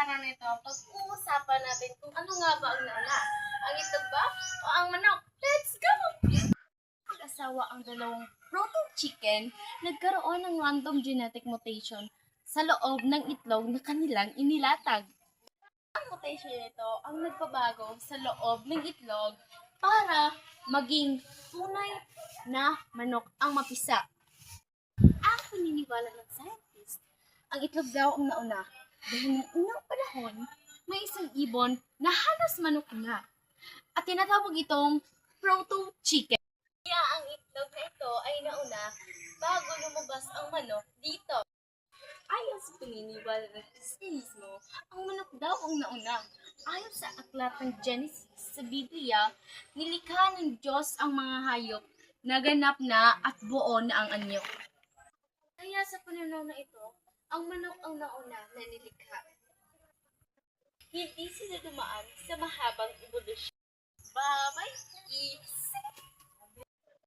araw na ito, pag-uusapan natin kung ano nga ba ang nauna. Ang itlog ba o ang manok? Let's go! Mag-asawa ang dalawang proto-chicken, nagkaroon ng random genetic mutation sa loob ng itlog na kanilang inilatag. Ang mutation nito ang nagpabago sa loob ng itlog para maging tunay na manok ang mapisa. Ang paniniwala ng scientist, ang itlog daw ang nauna dahil noong unang panahon may isang ibon na halos manok na at tinatawag itong proto-chicken. Kaya ang itlog na ito ay nauna bago lumabas ang manok dito. Ayon sa paniniwala ng Kristiyanismo, ang manok daw ang nauna. Ayon sa aklat ng Genesis sa Biblia, nilikha ng Diyos ang mga hayop na ganap na at buo na ang anyo. Kaya sa pananaw na ito, ang manok ang nauna na nilikha. Hindi sila dumaan sa mahabang evolusyon. Bye-bye, kids!